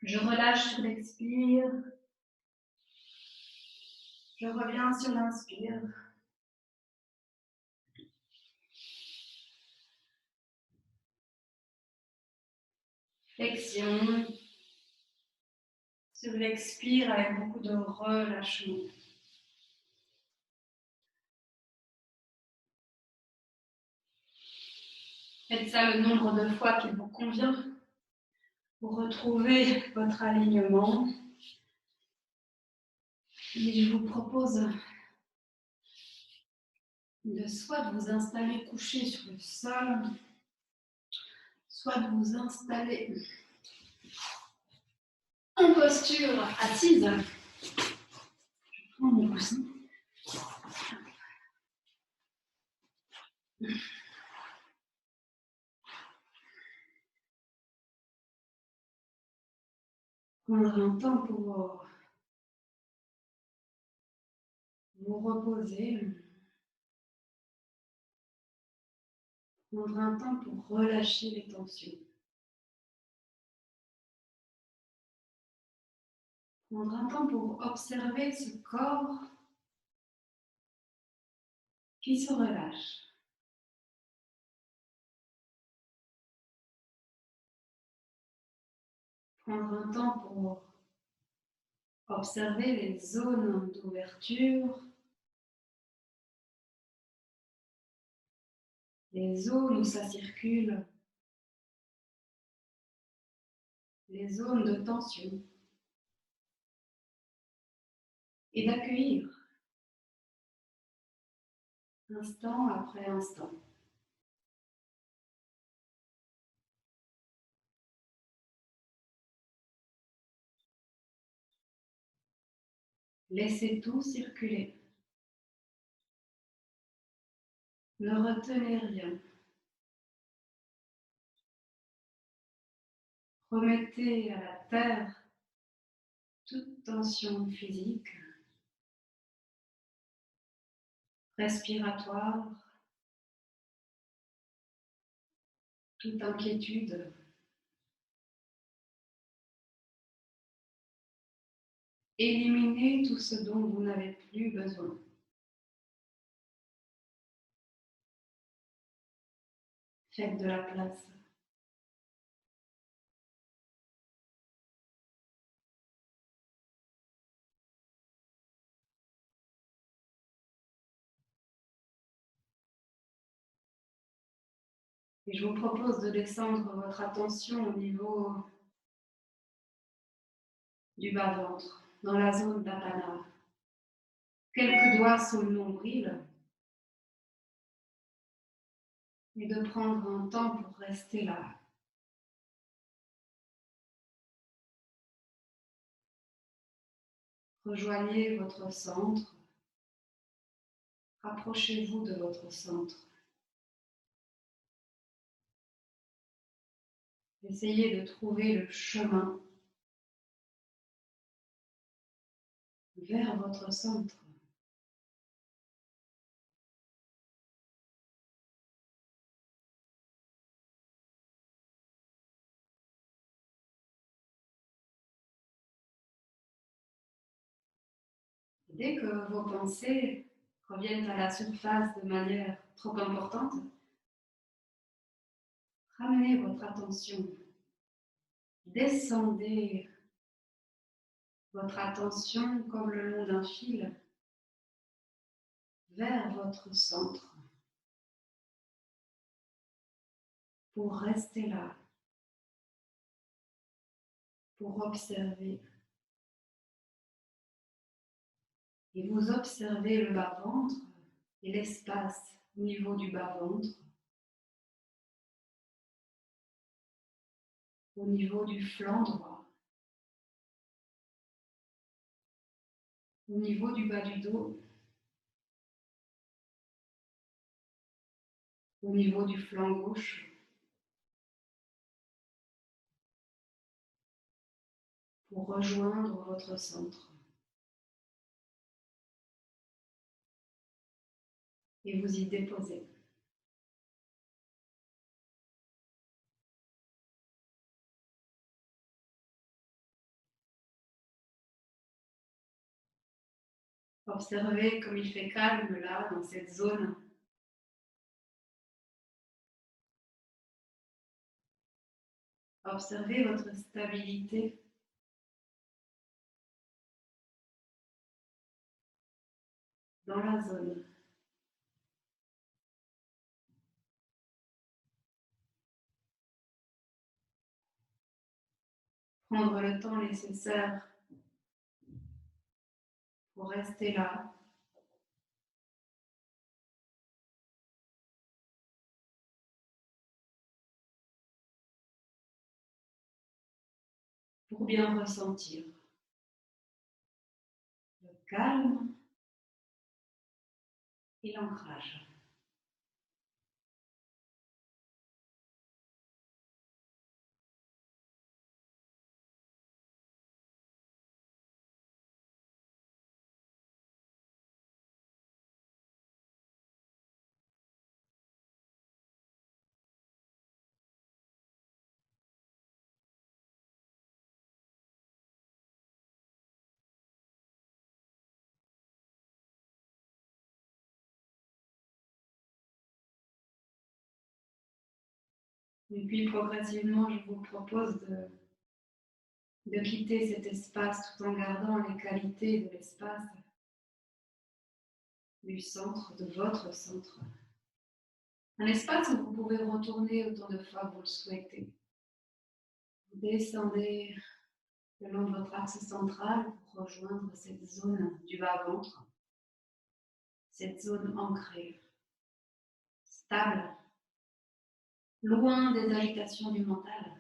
B: Je relâche sur l'expire. Je reviens sur l'inspire. Flexion. Sur l'expire avec beaucoup de relâchement. Faites ça le nombre de fois qu'il vous convient pour retrouver votre alignement. Et je vous propose de soit de vous installer couché sur le sol, soit de vous installer en posture assise. Je prends mon coussin. Prendre un temps pour vous reposer. Prendre un temps pour relâcher les tensions. Prendre un temps pour observer ce corps qui se relâche. Prendre un temps pour observer les zones d'ouverture, les zones où ça circule, les zones de tension. Et d'accueillir, instant après instant. Laissez tout circuler. Ne retenez rien. Remettez à la terre toute tension physique, respiratoire, toute inquiétude. Éliminez tout ce dont vous n'avez plus besoin. Faites de la place. Et je vous propose de descendre votre attention au niveau du bas-ventre, dans la zone d'Apana. Quelques doigts sous le nombril. Et de prendre un temps pour rester là. Rejoignez votre centre. Rapprochez-vous de votre centre. Essayez de trouver le chemin vers votre centre.
A: Dès que vos pensées reviennent à la surface de manière trop importante, ramenez votre attention, descendez votre attention comme le long d'un fil vers votre centre pour rester là, pour observer. Et vous observez le bas-ventre et l'espace au niveau du bas-ventre, au niveau du flanc droit, au niveau du bas du dos, au niveau du flanc gauche, pour rejoindre votre centre. Et vous y déposez. Observez comme il fait calme là, dans cette zone. Observez votre stabilité. Dans la zone. Prendre le temps nécessaire pour rester là. Pour bien ressentir le calme et l'ancrage. Et puis progressivement, je vous propose de quitter cet espace tout en gardant les qualités de l'espace, du centre, de votre centre. Un espace où vous pouvez retourner autant de fois que vous le souhaitez. Vous descendez le long de votre axe central pour rejoindre cette zone du bas-ventre, cette zone ancrée, stable, loin des agitations du mental.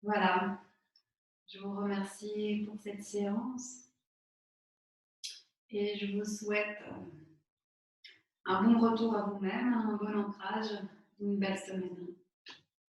A: Voilà, je vous remercie pour cette séance et je vous souhaite un bon retour à vous-même, un bon ancrage, une belle semaine.